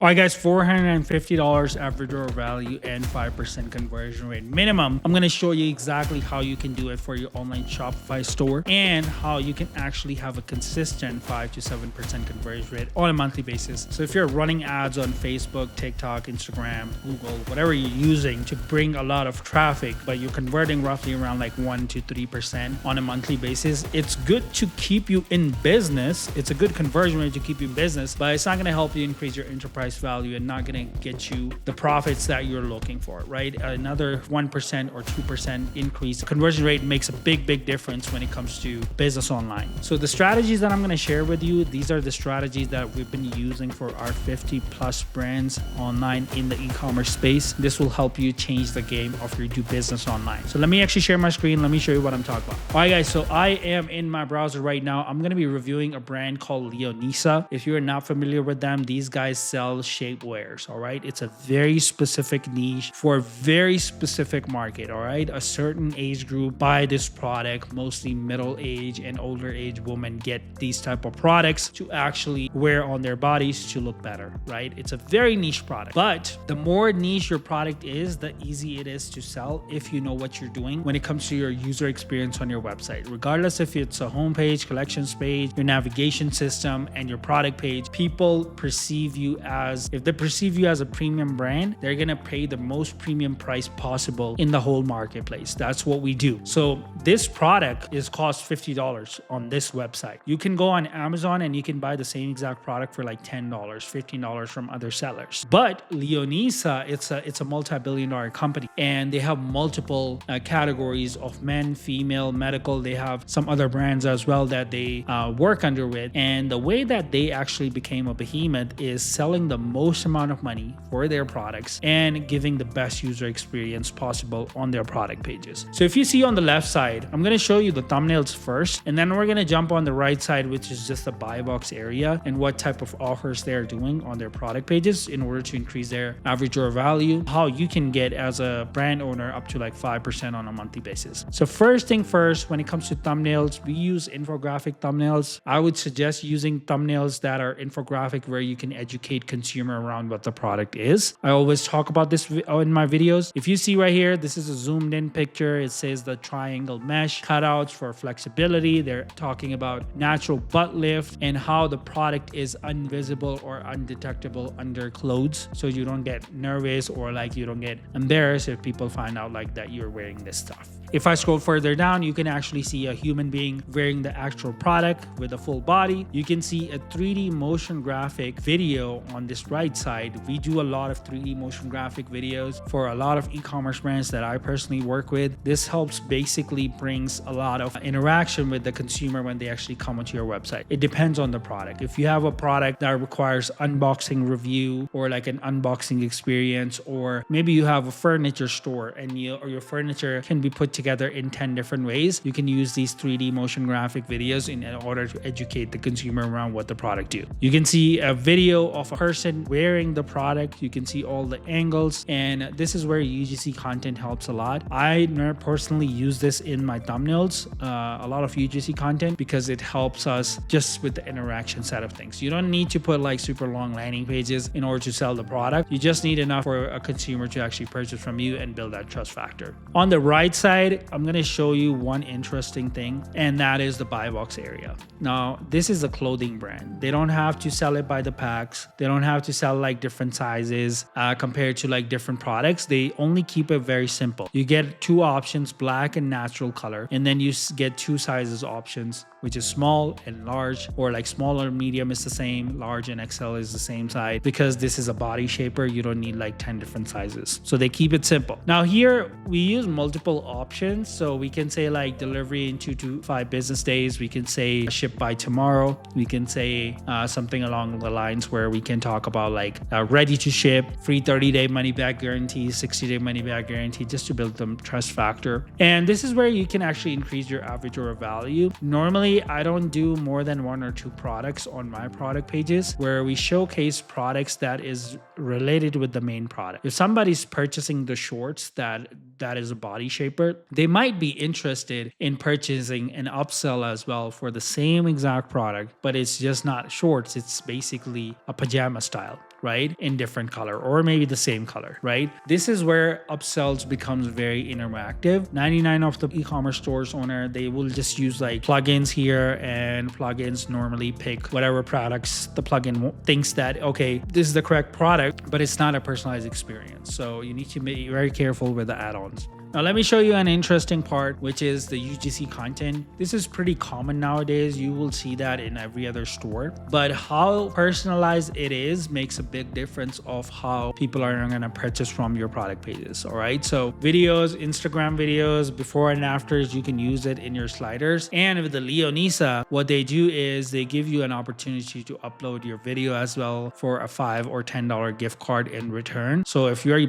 All right, guys, $450 average order value and 5% conversion rate minimum. I'm going to show you exactly how you can do it for your online Shopify store and how you can actually have a consistent 5 to 7% conversion rate on a monthly basis. So if you're running ads on Facebook, TikTok, Instagram, Google, whatever you're using to bring a lot of traffic, but you're converting roughly around like 1 to 3% on a monthly basis, it's good to keep you in business. It's a good conversion rate to keep you in business, but it's not going to help you increase your enterprise value and not going to get you the profits that you're looking for, right? Another 1% or 2% increase. The conversion rate makes a big difference when it comes to business online. So the strategies that I'm going to share with you, these are the strategies that we've been using for our 50 plus brands online in the e-commerce space. This will help you change the game of your do business online. So let me actually share my screen. Let me show you what I'm talking about. All right, guys. So I am in my browser right now. I'm going to be reviewing a brand called Leonisa. If you're not familiar with them, these guys sell shapewears. All right, it's a very specific niche for a very specific market. All right, a certain age group buy this product. Mostly middle age and older age women get these type of products to actually wear on their bodies to look better. Right, it's a very niche product, but the more niche your product is, the easy it is to sell if you know what you're doing when it comes to your user experience on your website. Regardless if it's a homepage, collections page, your navigation system, and your product page, people perceive you as, if they perceive you as a premium brand, they're gonna pay the most premium price possible in the whole marketplace. That's what we do. So this product is cost $50 on this website. You can go on Amazon and you can buy the same exact product for like $10, $15 from other sellers. But Leonisa, it's a multi-billion-dollar company, and they have multiple categories of men, female, medical. They have some other brands as well that they work under with. And the way that they actually became a behemoth is selling the most amount of money for their products and giving the best user experience possible on their product pages. So if you see on the left side, I'm going to show you the thumbnails first, and then we're going to jump on the right side, which is just the buy box area and what type of offers they're doing on their product pages in order to increase their average order value, how you can get as a brand owner up to like 5% on a monthly basis. So first thing first, when it comes to thumbnails, we use infographic thumbnails. I would suggest using thumbnails that are infographic where you can educate consumer around what the product is. I always talk about this in my videos. If you see right here, this is a zoomed in picture. It says the triangle mesh cutouts for flexibility. They're talking about natural butt lift and how the product is invisible or undetectable under clothes, so you don't get nervous or like you don't get embarrassed if people find out like that you're wearing this stuff. If I scroll further down, you can actually see a human being wearing the actual product with a full body. You can see a 3D motion graphic video on this right side. We do a lot of 3D motion graphic videos for a lot of e-commerce brands that I personally work with. This helps basically brings a lot of interaction with the consumer when they actually come onto your website. It depends on the product. If you have a product that requires unboxing review or like an unboxing experience, or maybe you have a furniture store and your furniture can be put together in 10 different ways, you can use these 3D motion graphic videos in order to educate the consumer around what the product do. You can see a video of a person wearing the product. You can see all the angles, and this is where UGC content helps a lot. I personally use this in my thumbnails, a lot of UGC content, because it helps us just with the interaction side of things. You don't need to put like super long landing pages in order to sell the product. You just need enough for a consumer to actually purchase from you and build that trust factor. On the right side, I'm going to show you one interesting thing, and that is the buy box area. Now, this is a clothing brand. They don't have to sell it by the packs. They don't have to sell like different sizes compared to like different products. They only keep it very simple. You get two options, black and natural color, and then you get two sizes options, which is small and large, or like small or medium is the same, large and XL is the same size. Because this is a body shaper, you don't need like 10 different sizes. So they keep it simple. Now here we use multiple options. So we can say like delivery in 2 to 5 business days. We can say ship by tomorrow. We can say something along the lines where we can talk about like ready to ship, free 30-day money back guarantee, 60-day money back guarantee, just to build them trust factor. And this is where you can actually increase your average order value. Normally, I don't do more than 1 or 2 products on my product pages where we showcase products that is related with the main product. If somebody's purchasing the shorts that is a body shaper, they might be interested in purchasing an upsell as well for the same exact product, but it's just not shorts. It's basically a pajama style. right, in different color or maybe the same color, right? This is where upsells becomes very interactive. 99 of the e-commerce stores owner, they will just use like plugins here, and plugins normally pick whatever products the plugin thinks that, okay, this is the correct product, but it's not a personalized experience. So you need to be very careful with the add-ons. Now, let me show you an interesting part, which is the UGC content. This is pretty common nowadays. You will see that in every other store, but how personalized it is makes a big difference of how people are going to purchase from your product pages. All right. So videos, Instagram videos, before and afters, you can use it in your sliders. And with the Leonisa, what they do is they give you an opportunity to upload your video as well for a $5 or $10 gift card in return. So if you're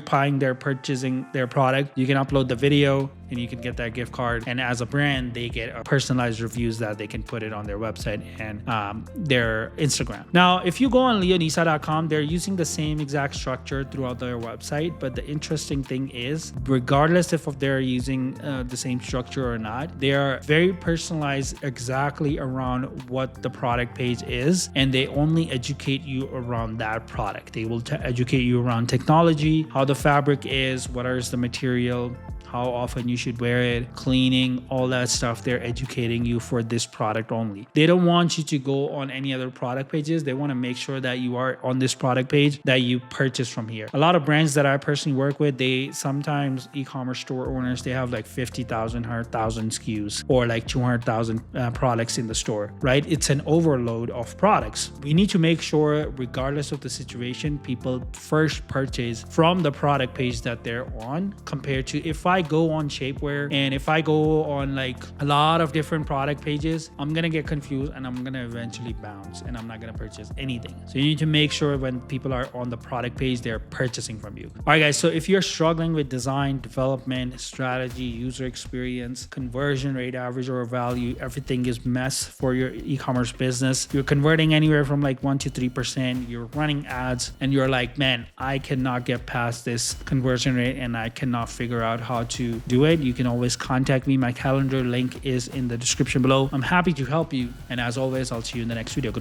purchasing their product, you can upload the video and you can get that gift card. And as a brand, they get personalized reviews that they can put it on their website and their Instagram. Now, if you go on leonisa.com, they're using the same exact structure throughout their website. But the interesting thing is, regardless if they're using the same structure or not, they are very personalized exactly around what the product page is. And they only educate you around that product. They will educate you around technology, how the fabric is, what is the material, how often you should wear it, cleaning, all that stuff. They're educating you for this product only. They don't want you to go on any other product pages. They want to make sure that you are on this product page that you purchase from here. A lot of brands that I personally work with, they sometimes e-commerce store owners, they have like 50,000, 100,000 SKUs or like 200,000 products in the store, right? It's an overload of products. We need to make sure, regardless of the situation, people first purchase from the product page that they're on, compared to if I go on shapewear and if I go on like a lot of different product pages, I'm gonna get confused and I'm gonna eventually bounce and I'm not gonna purchase anything. So you need to make sure when people are on the product page, they're purchasing from you. All right, guys. So if you're struggling with design, development, strategy, user experience, conversion rate, average order value, everything is mess for your e-commerce business. You're converting anywhere from like 1 to 3%. You're running ads and you're like, man, I cannot get past this conversion rate and I cannot figure out how to do it. You can always contact me. My calendar link is in the description below. I'm happy to help you. And as always, I'll see you in the next video. Goodbye.